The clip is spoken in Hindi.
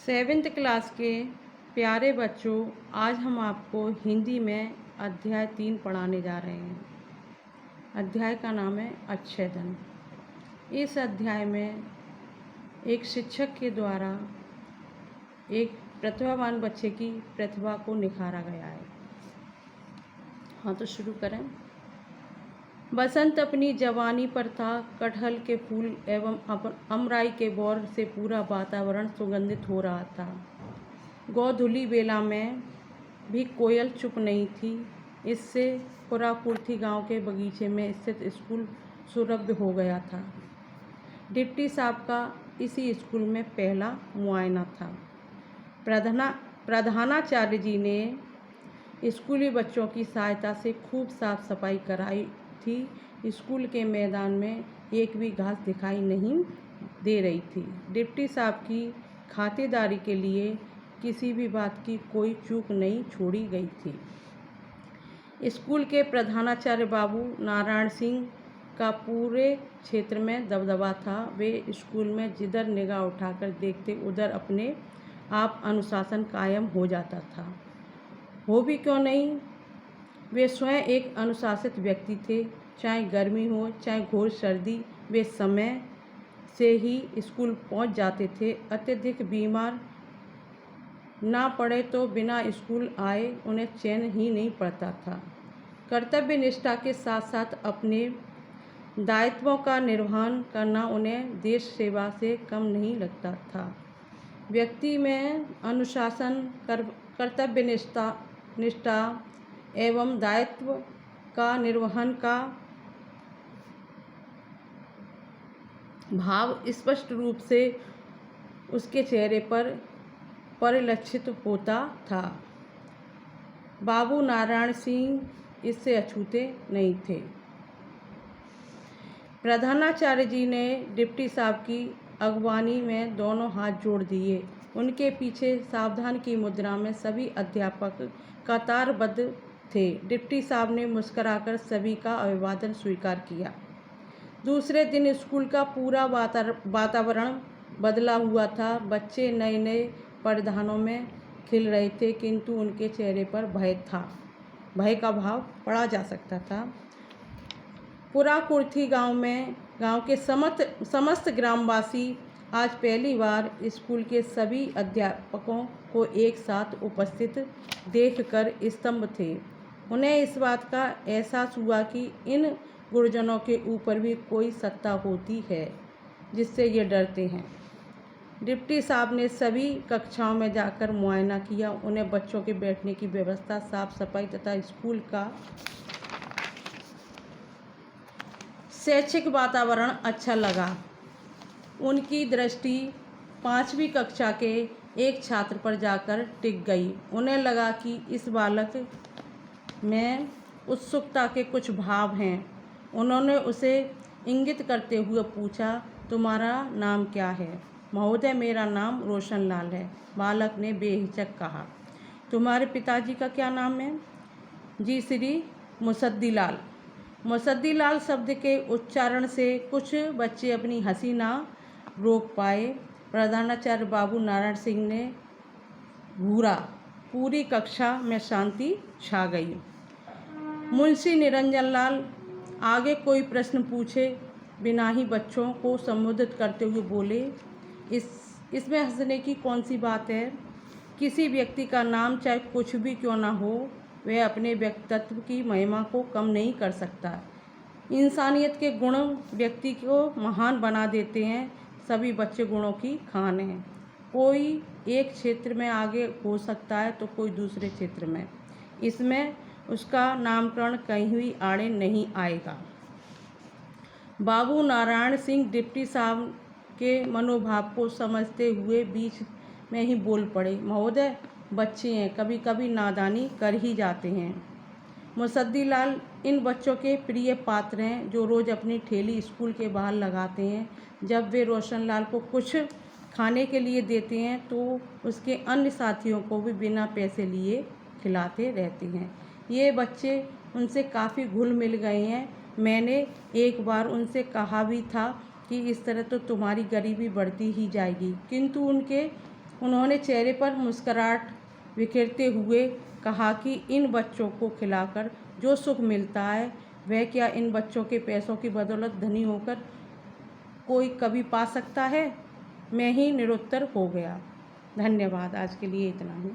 सेवेंथ क्लास के प्यारे बच्चों, आज हम आपको हिंदी में अध्याय 3 पढ़ाने जा रहे हैं। अध्याय का नाम है अच्छेदन। इस अध्याय में एक शिक्षक के द्वारा एक प्रतिभावान बच्चे की प्रतिभा को निखारा गया है। हाँ, तो शुरू करें। बसंत अपनी जवानी पर था। कटहल के फूल एवं अमराई के बौर से पूरा वातावरण सुगंधित हो रहा था। गोधूली बेला में भी कोयल चुप नहीं थी। इससे पुराकुर्थी गांव के बगीचे में स्थित स्कूल सुरभ्य हो गया था। डिप्टी साहब का इसी स्कूल में पहला मुआयना था। प्रधानाचार्य जी ने स्कूली बच्चों की सहायता से खूब साफ सफाई कराई थी। स्कूल के मैदान में एक भी घास दिखाई नहीं दे रही थी। डिप्टी साहब की खातिरदारी के लिए किसी भी बात की कोई चूक नहीं छोड़ी गई थी। स्कूल के प्रधानाचार्य बाबू नारायण सिंह का पूरे क्षेत्र में दबदबा था। वे स्कूल में जिधर निगाह उठाकर देखते उधर अपने आप अनुशासन कायम हो जाता था। हो भी क्यों नहीं, वे स्वयं एक अनुशासित व्यक्ति थे। चाहे गर्मी हो चाहे घोर सर्दी, वे समय से ही स्कूल पहुंच जाते थे। अत्यधिक बीमार ना पड़े तो बिना स्कूल आए उन्हें चैन ही नहीं पड़ता था। कर्तव्य निष्ठा के साथ साथ अपने दायित्वों का निर्वहन करना उन्हें देश सेवा से कम नहीं लगता था। व्यक्ति में अनुशासन, कर्तव्य निष्ठा एवं दायित्व का निर्वहन का भाव स्पष्ट रूप से उसके चेहरे पर परिलक्षित होता था। बाबू नारायण सिंह इससे अछूते नहीं थे। प्रधानाचार्य जी ने डिप्टी साहब की अगवानी में दोनों हाथ जोड़ दिए। उनके पीछे सावधान की मुद्रा में सभी अध्यापक कतारबद्ध थे। डिप्टी साहब ने मुस्कुराकर सभी का अभिवादन स्वीकार किया। दूसरे दिन स्कूल का पूरा वातावरण बदला हुआ था। बच्चे नए नए परिधानों में खिल रहे थे, किंतु उनके चेहरे पर भय था। भय का भाव पढ़ा जा सकता था। पुराकुर्थी गांव के समस्त ग्रामवासी आज पहली बार स्कूल के सभी अध्यापकों को एक साथ उपस्थित देखकर स्तंभ थे। उन्हें इस बात का एहसास हुआ कि इन गुरुजनों के ऊपर भी कोई सत्ता होती है जिससे ये डरते हैं। डिप्टी साहब ने सभी कक्षाओं में जाकर मुआयना किया। उन्हें बच्चों के बैठने की व्यवस्था, साफ सफाई तथा स्कूल का शैक्षिक वातावरण अच्छा लगा। उनकी दृष्टि 5वीं कक्षा के एक छात्र पर जाकर टिक गई। उन्हें लगा कि इस बालक में उत्सुकता के कुछ भाव हैं। उन्होंने उसे इंगित करते हुए पूछा, तुम्हारा नाम क्या है? महोदय, मेरा नाम रोशन लाल है, बालक ने बेहिचक कहा। तुम्हारे पिताजी का क्या नाम है? जी, श्री मुसद्दी लाल। मुसद्दी लाल शब्द के उच्चारण से कुछ बच्चे अपनी हंसी ना रोक पाए। प्रधानाचार्य बाबू नारायण सिंह ने घूरा। पूरी कक्षा में शांति छा गई। मुंशी निरंजन लाल आगे कोई प्रश्न पूछे बिना ही बच्चों को संबोधित करते हुए बोले, इसमें हंसने की कौन सी बात है? किसी व्यक्ति का नाम चाहे कुछ भी क्यों ना हो, वह अपने व्यक्तित्व की महिमा को कम नहीं कर सकता। इंसानियत के गुण व्यक्ति को महान बना देते हैं। सभी बच्चे गुणों की खान हैं। कोई एक क्षेत्र में आगे हो सकता है तो कोई दूसरे क्षेत्र में। इसमें उसका नामकरण कहीं भी आड़े नहीं आएगा। बाबू नारायण सिंह डिप्टी साहब के मनोभाव को समझते हुए बीच में ही बोल पड़े, महोदय, बच्चे हैं, कभी कभी नादानी कर ही जाते हैं। मुसद्दी लाल इन बच्चों के प्रिय पात्र हैं जो रोज़ अपनी ठेली स्कूल के बाहर लगाते हैं। जब वे रोशन लाल को कुछ खाने के लिए देते हैं तो उसके अन्य साथियों को भी बिना पैसे लिए खिलाते रहते हैं। ये बच्चे उनसे काफ़ी घुल मिल गए हैं। मैंने एक बार उनसे कहा भी था कि इस तरह तो तुम्हारी गरीबी बढ़ती ही जाएगी, किंतु उनके उन्होंने चेहरे पर मुस्कुराहट बिखेरते हुए कहा कि इन बच्चों को खिलाकर जो सुख मिलता है वह क्या इन बच्चों के पैसों की बदौलत धनी होकर कोई कभी पा सकता है। मैं ही निरुत्तर हो गया। धन्यवाद। आज के लिए इतना ही।